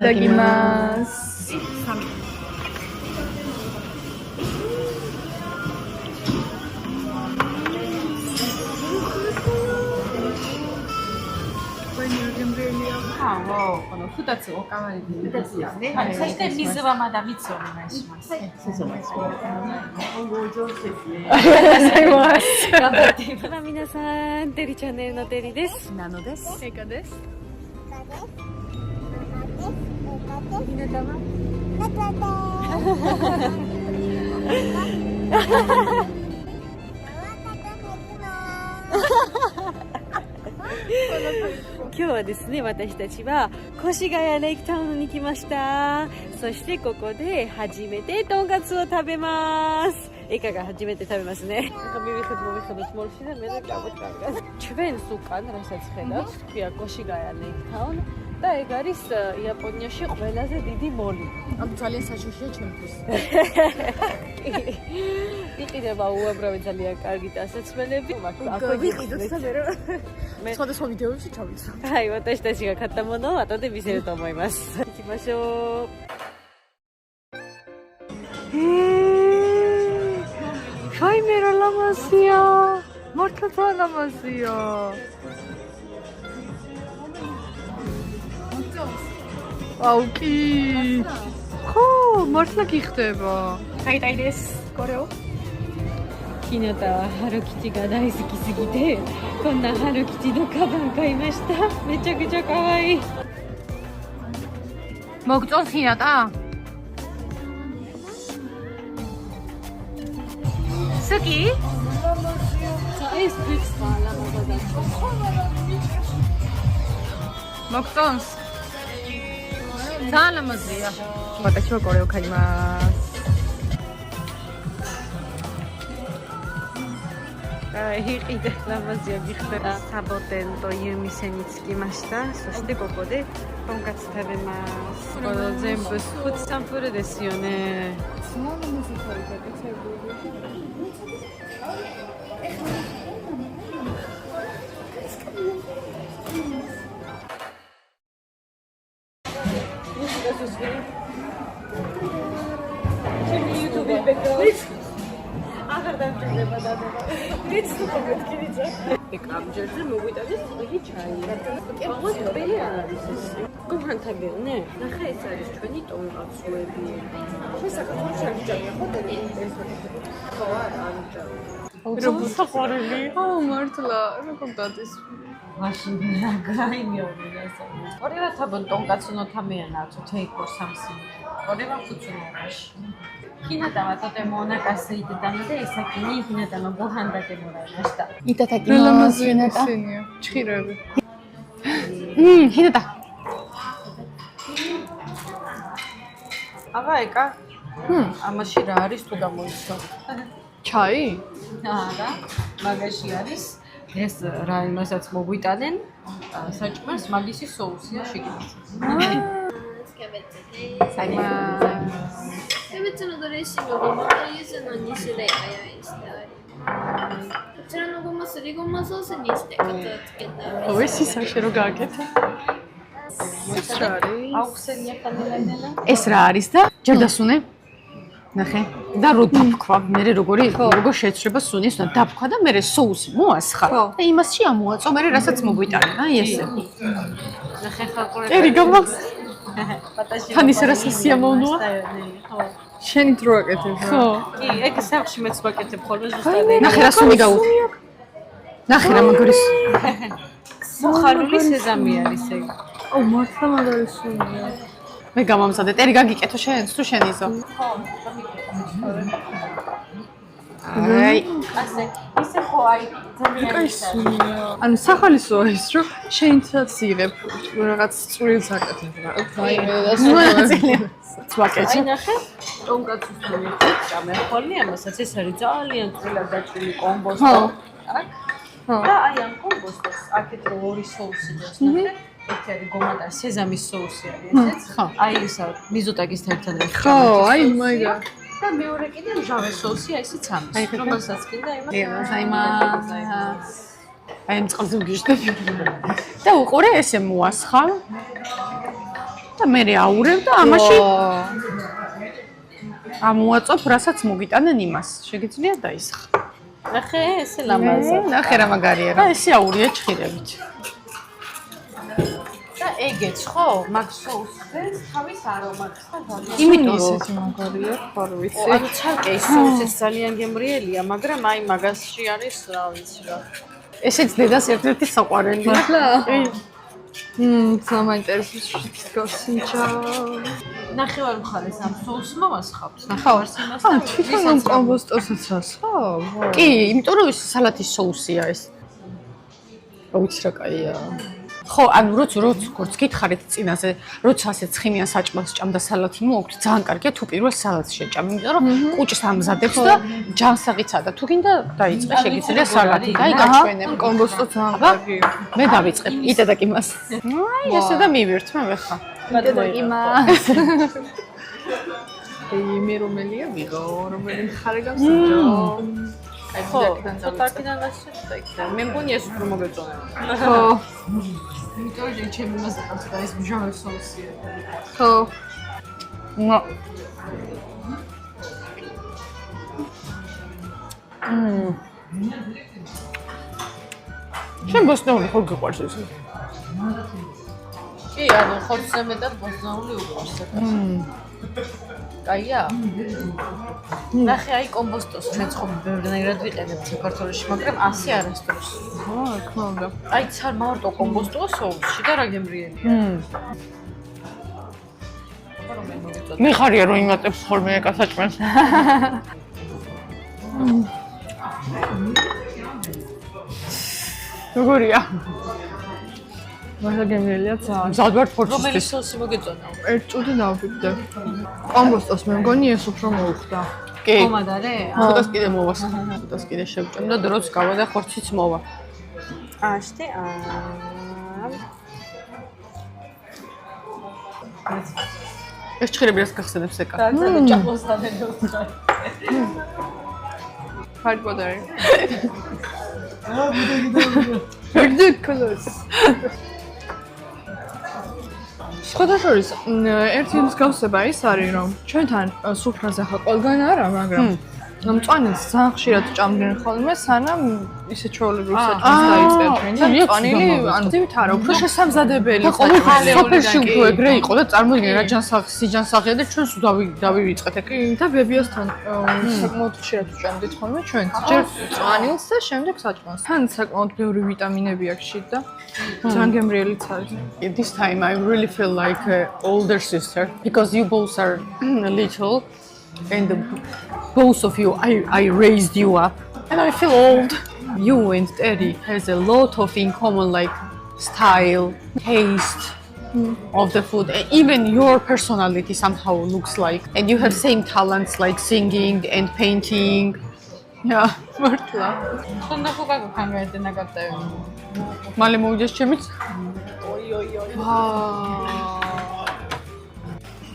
დაგიმას.皆さん、テリチャンネルのテリです。ナノです。エカです。皆様。今日はですね、私たちは越谷レイクタウンに来ました。そしてここで初めてとんかつを食べます。エカが初めて食べますね。ჩვენ უკან რასაც ხედავთ, ქვია კოშიგაია ლეიქთაუნ და ეგ არის იაპონიაში ყველაზე დიდი მოლი. ამ ძალიან საშიშია ჩემთვის. იყიდება უამრავი ძალიან კარგი დასაცმელები. ვიყიდოთ და მე სხვადასხვა ვიდეოებში ჩავიცვალ. Ai,私たちが買ったものを後で見せると思います。行きましょう。Φάιμερα λαμασία. Μόρτα λαμασία. აუკი. ხო, მართლა გიხდება. გაიტაი ეს კორეო. ひなたはハロキチが大好きすぎてこんなハロキチのカバン買いました。めちゃくちゃ可愛い。მოგწონს ხინატა? სკი? ეს ფიქსა ლამაზად. მოგწონს? ძალიან ლამაზია. ვატაჩო კორეო ქაიმას. იყიდე ლამაზია გიხდება. საბოტელტო იუმისენიც კი მასტა. そしてここでとんかつ食べます。これ全部フードサンプルですよね。ეკამჯერზე მოგვიტანეს იგი ჩაი. აკეთოს ყველი არ არის ეს. გუგანთაგევნე? ნახე ეს არის ჩვენი ტონკაცუები. საქართველოს არ ჯამია ხო ეს ხო არ როგორ საყვარელი? აუ მართლა როგორ დადის? მაშინ გაიმეორე ასე. ორივე თაბონ ტონკაცუნო თამეანა თუ თეიქო სამსი. ორივე ფუცუნობაში. ひなたはとてもお腹空いてたので先にひなたのご飯だけもらいました。いただきます。ひなた。チキル。ひなた。აბა ეკა. ამაში რა არის თუ გამოიცვა? ჩაი? არა, მაგაში არის ეს რა იმასაც მოგვიტანენ საჭმელს მაგისი соусია შეგიძლიათ. キャベツのドレッシング、ごまと柚子の2種類ご用意しております。こちらのごますりごまソースにしてコツをつけたお飯საჭირო გააკეთა. აუხსენია კანელაინელა. ეს რა არის და ჯერ დასუნე? ნახე. და რო დაფქვა, მე როგორ შეცრება სუნის და დაფქვა და მე соуსი მოასხა. და იმასში ამოაწო, მე რასაც მოგვიტანენ, აი ესე. ნახე ხალხური. ერი გამახს. თან ისე რა სასიამოვნოა? შენი დრო აკეთებ რა? ხო. კი, ეგ სახში მეც ვაკეთებ ხოლმე ზუსტად. ნახე რა სუნი გაუ. ნახე რა მაგრის. მოხარული სეზამი არის ეგ. აუ მართლა მაგარი სუნია. მე გამომსადე, ტერი გაგიკეთო შენს თუ შენ იზო? ხო, აი, ასე, ისე ხო აი, ძალიან ისე. ანუ სახალისოა ის, რომ შენთაც იღებ რაღაც წვრილს აკეთებ რა. აი, ვაკეთე. აი ნახე, ტონკაცის მომიწევ ჭამე ხოლმე ამასაც ეს არის ძალიან წვრილად დაჭრილი კომბოსტო. აქ. და აი ამ კომბოსტოს აქეთ რო ორი соуსი დოს ნახე. ერთი არის გომა და სეზამის соуსი არის ესეც. აი ისა მიზუტაკის ერთად არის. ხო, აი მაიგა. და მეორე კიდე მჟავე соуსი აი ესეც ამის. რომელსაც კიდე იმას. აი ამ წყალზე ვგიშდები. და უყურე ესე მოასხა. და მე აურევ და ამაში ამოაწობ, რასაც მოგიტანენ იმას. შეგიძლია დაისხა. ნახე, ესე ლამაზა. ნახე რა მაგარია რა. ესე აურია ჩხირებით. და ეგეც ხო, მაგ სოუსს თავის არომატს ხო ძალიან. იმიტომ ისეთი მაგარია, ხო ვიცი. ანუ ცალკე ის სოუსიც ძალიან გემრიელია, მაგრამ აი მაგასში არის რა ვიცი რა. ესეც დედას ერთ-ერთი საყვარელი. მართლა? საინტერესო გასინჭა. ნახევარ მხარეს ამ სოუსს მომასხავს. ნახავარ? თვითონ ამ კომბოსტოსაც ხო? კი, იმიტომ რომ ის სალათის соуსია ეს. რა ვიცი რა კაია. ხო, ანუ როგორც გითხარით წინაზე, როცა ასე ცხიმიან საჭმელს ჭამ და სალათი მოაქვთ, ძალიან კარგია თუ პირველ სალათს შეჭამ, იმიტომ რომ კუჭს ამზადებს და ჯანსაღიცაა და თუ გინდა დაიწყე შეგიძლია სალათი და იგაჩვენებ. კომბოსტო ძალიან კარგია. მე დავიწყებ. იტედაკ იმას. აი, ესე და მივირთმე მე ხა. იტედაკ იმას. მე რომელია ვიღო, რომელი მხარე გამსაჯო. ხო, ცოტაკიდან გასცდა. მე მგონია ეს უფრო მოგეწონება. ხო. იმიტომ რომ ჩემი მასა და ეს მჟავე სოუსია. ხო. შენ ბოსტნეული ხო გიყვარს ეს? კი, ანუ ხორცზე მეტად ბოსტნეული უყვარს. კაია? ნახე აი კომბოსტოს ჩვენც ხომ ბევრნაირად ვიყენებთ საქართველოში, მაგრამ ასე არასდროს. ხო, რა უნდა. აი ცარ მარტო კომბოსტოა სოუსში და რა გემრიელია. მიხარია რომ იმატებს ხოლმე ეკასაჭმელს. როგორია? მაგრამ გემრიელია ძალიან. ზადვარ რომელი ფორცისთვის. სოუსი მოგეწონა? ერთ წუთი დავფიქრე. კომბოსტოს მე მგონი ეს უფრო მოუხდა. კი. ხომადარე? ხუთას კიდე მოვას. ხუთას კიდე შევჭამ და დროც გავა და ხორციც მოვა. აშტე ეს ჭხირები რას გახსენებს ეკა? და ჭამოსთან ელოს. ჰარიბოდარი. Ridiculous. სხვადასხვა ერთი მსგავსება ის არის რომ ჩვენთან სუფრაზე ხა ყველგან არა, მაგრამ მწვანილს ძალიან ხშირად ჭამდნენ ხოლმე, სანამ ისე ჩვეულებრივ საჭმელს დაიწყეთ ჩვენთან. მწვანილი ანუ ძივით არა, უფრო შესამზადებელი საჭმელი. სოფელში უფრო ეგრე იყო და წარმოიდგინე რა სიჯანსაღია და ჩვენს დავივიწყეთ ეგ. და ბებიასთან საკმაოდ ხშირად ვჭამდით ხოლმე ჩვენც. ჯერ მწვანილს და შემდეგ საჭმელს. თან საკმაოდ ბევრი ვიტამინები აქვს შიდ და ძალიან გემრიელიც არის. This time I really feel like an older sister because you both are little and both of you I raised you up and I feel old. You and Eddie has a lot of in common like style, taste of the food. Even your personality somehow looks like and you have same talents like singing and painting. Yeah, მართლა. ხონდა ხო გაგხანგაეთ ნაკატები. მალე მოვიდეს ჩემიც.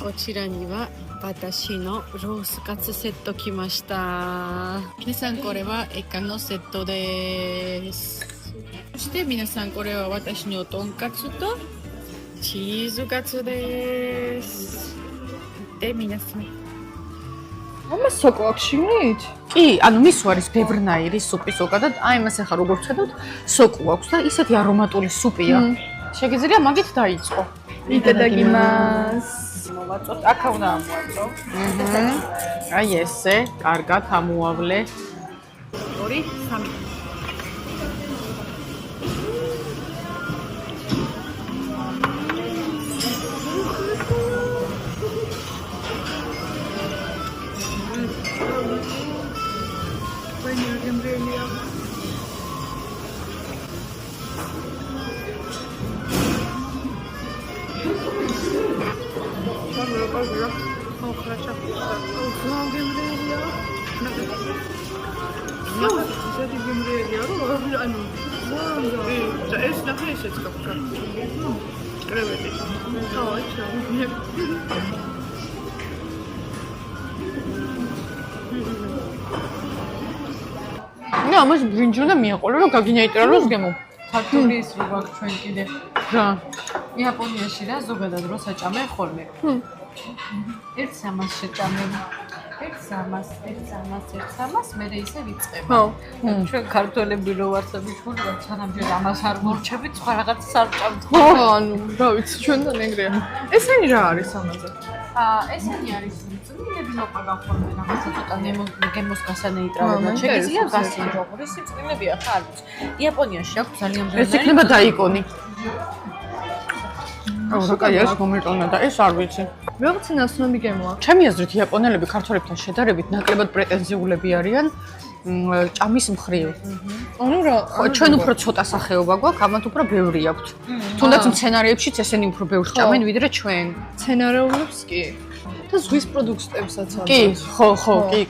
Kochirani wa watashi no roast katsu setto kimashita. Minasan kore wa eka no setto desu. Shite minasan kore wa watashi no tonkatsu to cheese katsu desu. De minasan. ამას სოკო აქვს შიგნით? კი, ანუ მის არის ბევრნაირი სუპი ზოგადად. აი მას ახლა როგორც ხედავთ, სოკო აქვს და ისეთი არომატული სუპია. შეგიძლია მაგით დაიწყო. იტედაკ იმას. მოვაწოთ, აქა უნდა ამოაწო. აი ესე, კარგად ამოავლე. 2 3 ამას ბრინჯი უნდა მიაყოლო რომ გაგინაიტერა როს გემო. ქართული ის რო გვაქვს ჩვენ კიდე. რა. იაპონიაში რა ზოგადად რო საჭამენ ხოლმე. ერთ სამას შეჭამენ. ერთ სამას მე ისე ვიწყებ. ხო. ჩვენ ქართველები რო ვართ ბიჭური ვართ, სანამ ამას არ მორჩებით, სხვა რაღაცას არ ვჭამთ. ხო, ანუ რა ვიცი, ჩვენთან ეგრეა. ესენი რა არის ამაზე? ესენი არის წვნილები მოყვება ხოლმე რაღაცა ცოტა გემოს გასანეიტრალურად შეგიძლია გასინჯო ხური სიწმინებია ხარ იაპონიაში აქვს ძალიან ეს იქნება დაიკონი. აუ რა კაი ეს მომიტანა და ეს არ ვიცი. რაღაცა ნაცნობი გემოა. ჩემი აზრით იაპონელები ქართველებთან შედარებით ნაკლებად პრეტენზიულები არიან ჭამის მხრივ. ანუ რა, ჩვენ უფრო ცოტა სახეობა გვაქვს, ამათ უფრო ბევრი აქვთ. თუნდაც მცენარეებშიც ესენი უფრო ბევრს ჭამენ ვიდრე ჩვენ. მცენარეულებს კი. და ზღვის პროდუქტებსაც არის. კი, ხო,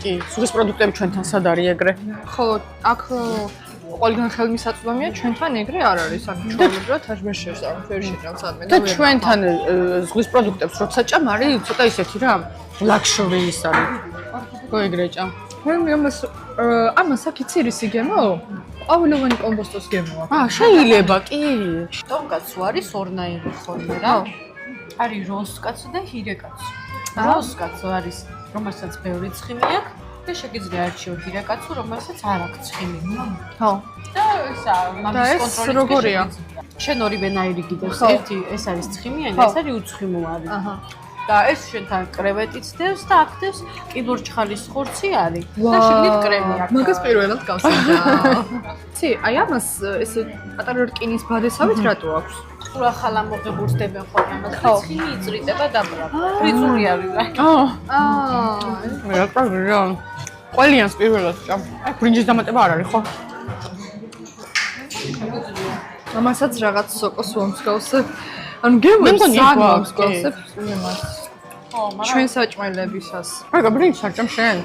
კი. ზღვის პროდუქტები ჩვენთან სად არის ეგრე? ხო, აქ ყველგან ხელმისაწვდომია, ჩვენთან ეგრე არ არის. აქ ჩვეულებრივად არ შეშავ, ვერ შეჭამ სადმე. და ჩვენთან ზღვის პროდუქტებს როცა ჭამ არის ცოტა ისეთი რა, ლაქშორი ის არის. ხო ეგრე ჭამ. მე ამას აქ იცი რისი გემო? ყვავილოვანი კომბოსტოს გემოა. შეიძლება, კი. ტონკაცუ არის ორნაირი ხოლმე რა. არის როსკაცი და ჰირეკაცი. როსკაცი არის, რომელსაც ბევრი ცხიმი აქვს და შეგიძლია არჩიო ჰირეკაცი, რომელსაც არ აქვს ცხიმი. ხო. და ესა მაგის ეს კონტროლი როგორია? შენ ორივენაირი გიდევს, ერთი ეს არის ცხიმიანი, ეს არის უცხიმოვანი. აჰა. და ეს შენთან კრევეტიც დევს და აქ დევს კიბორჩხალის ხორცი არის და შეგნით კრემი აქვს. მაგას პირველად გავსინჯა. ცი, აი ამას ესე პატარა რკინის ბადესავით რატო აქვს? სულ ახალ ამოღებურსდებენ ხოლმე ამას და ცხიმი იწრიტება დაბრა. ფრიზური არის რა. მე რა პროგრა. ყველიანს პირველად ჭამ. აი ბრინჯის დამატება არ არის ხო? ამასაც რაღაც სოკოს ვამსგავსებ. ანუ გემოს სად ვამსგავსებ იმას. ხო, მაგრამ ჩვენ საჭმელებისას. რა ბრინჯს არ ჭამ შენ?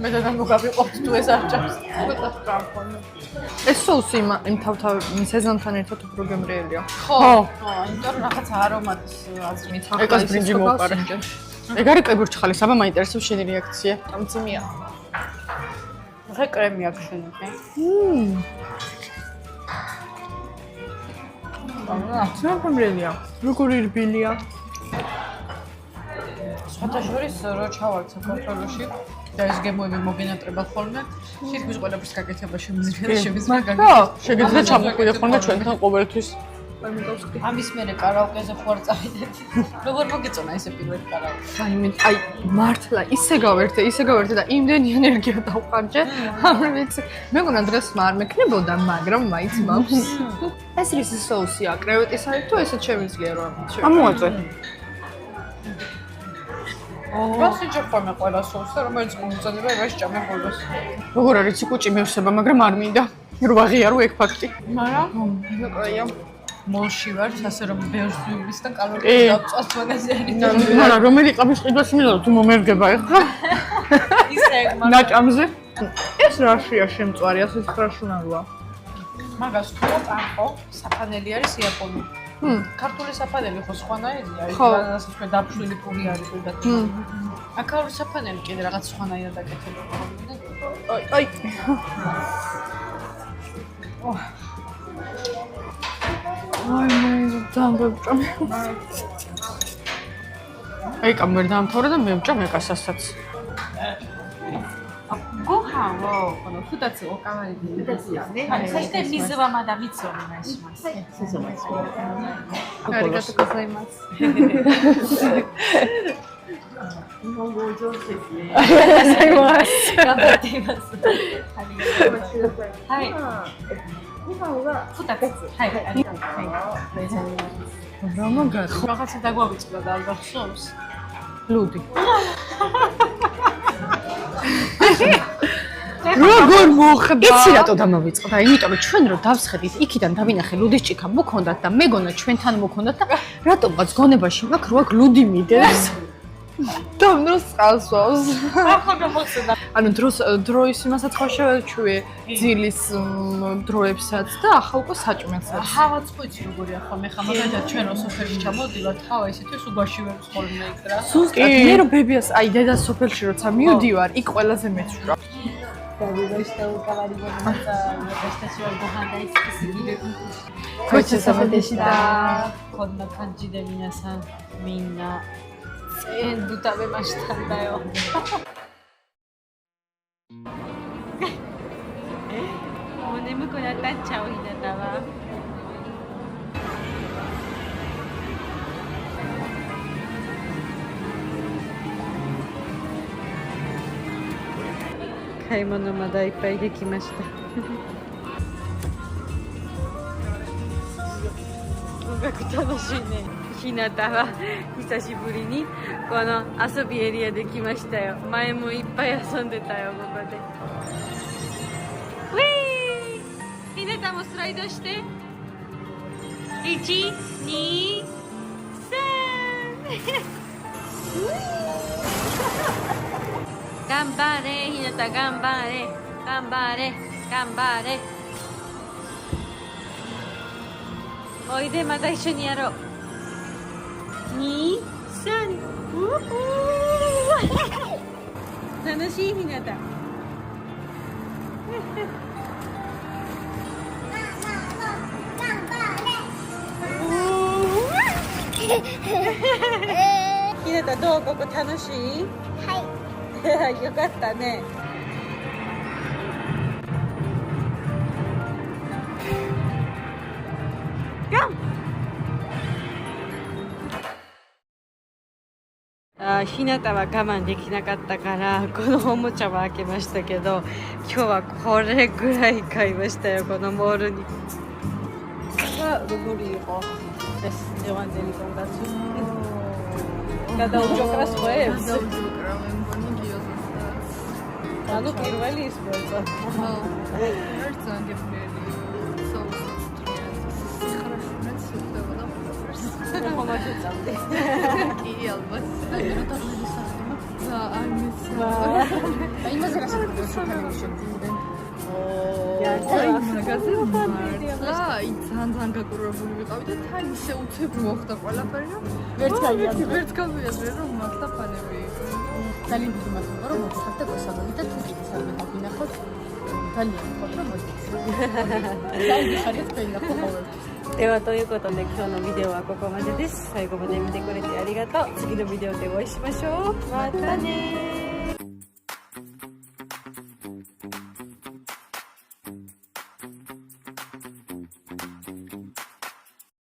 მე და გამოგავიყოფთ თუ ეს არ ჭამს. ეს соуსი იმ თავთავ სეზონთან ერთად უფრო გემრიელია. ხო, იმიტომ რომ რაღაცა არომატის აზრით ეგას ბრინჯი მოვყარე. ეგ არის კებურჩხალის, აბა მაინტერესებს შენი რეაქცია. ამძიმია. ხე კრემი აქვს შენი, ხე? რა გემრიელია? როგორი რბილია? სხვათა შორის რო ჩავართ საქართველოში და ეს გემოები მოგენატრება ხოლმე, თითქმის ყველაფერს გაკეთება შემიძლია გაკეთება. შეგიძლია ჩამოყვიდე ხოლმე ჩვენთან ყოველთვის. ამის მერე კარაოკეზე ხوار წავიდეთ. როგორ მოგეწონა ესე პირველი კარაოკე? აი მართლა ისე გავერთე და იმდენი ენერგია დავყარჯე. არ ვიცი. მეგონა დღეს არ მექნებოდა, მაგრამ მაინც მაქვს. ეს რისი соуსია? კრევეტის არის თუ ესეც შემიძლია რომ ამოაწე. გასიჯო ხოლმე ყველა соуსი, რომელიც მომწონება იმაში ჭამე ხოლმე. როგორ არის იკუჭი მევსება, მაგრამ არ მინდა. რო აღიარო ეგ ფაქტი. მაგრამ ნაკრაია. მოლში ვარ, ასე რომ ბევრს ვიბის და კალორიები დავწვას მონაზიანი. მაგრამ რომელი ყაბის ყიდვას მინდა თუ მომერგება ეხლა? ისე მაგრამ ნაჭამზე. ეს რაშია შემწვარი, ასეთ ხრაშუნაროა. მაგას თუ ამხო, საფანელი არის იაპონური. ქართული საფანელი ხო სხვანაირია, ის ხო. რაღაცა თქვენ დაფშვილი პური არის და აქაური საფანელი კიდე რაღაც სხვანაირად აკეთებენ ხოლმე და აი. აი მე დამბჭამ. აი კამერ დაამთავრა და მე ვჭამ ეკასასაც. გოჰაო, ანუ ხუთაცი ოკამარი დედაცია. აი, საერთოდ მიზვამა და მიცორი მასმას. არიგატო გოზაიმას. გოზაიმას. გაბატიმას. აი. გოჰაო가 ხუთაცი. აი, რა მაგარი? რაღაცა დაგვავიწყდა და ალბათ სოუს. ლუდი. როგორ მოხდა? იცი რატო დამავიწყდა? იმიტომ რომ ჩვენ რო დავსხედით, იქიდან დავინახე ლუდის ჭიქა მოქონდათ და მეგონა ჩვენთან მოქონდათ და რატომღაც გონებაში მაქვს რო აქ ლუდი მიდეს. დამდროს ყალსვავს. ახლა გამახსენდა. ანუ დროის იმასაც ხო შევეჩვე ძილის დროებსაც და ახლა უკვე საჭმელსაც. ჰავაც ხო იცი როგორია ხოლმე ხა მაგალითად ჩვენ რო სოფელში ჩამოვდივართ, ჰავა ისეთი უგვაში ვებს ხოლმე იქ რა. სუსტად მე რომ ბებიას აი დედა სოფელში როცა მივდივარ, იქ ყველაზე მეცურა. ごちそうさまでした。こんな感じで皆さんみんな全部食べましたんだよ。もう眠くなったんちゃうひなたは。買い物まだいっぱいできました。音楽楽しいね。ひなたは久しぶりにこの遊びエリアできましたよ。前もいっぱい遊んでたよここで。ウィー！ひなたもスライドして。1、2、3。頑張れひなた頑張れ頑張れ頑張れ。おいでまた一緒にやろう。2、3。楽しいひなた。ひなたどうここ楽しい？はい。よかったね。ひなたは我慢できなかったからこのおもちゃは開けましたけど、今日はこれぐらい買いましたよこのモールに。Cada un joc les webs. ანუ პირველი ის მოიწა. ერთს აგებნელი. ხომ არ შეწამდი. კი, ალბათ. იმაზე გასაგებია შეხებები შეგვიდნენ. ძალიან გაკურებული ვიყავი და თან ისე უცებ მოხდა ყველაფერი რომ ვერც გავიაზრე რომ მაგდა ფანები. ძალიან დიდი მადლობა რომ მოხდათ და გასაგები და თუ კიდე სამე გავინახოთ ძალიან ვთქვათ რომ მოდის. ძალიან ხარით ფეინახო ყოველთვის. ではということで今日のビデオはここまでです。最後まで見てくれてありがとう。次のビデオでお会いしましょう。またね。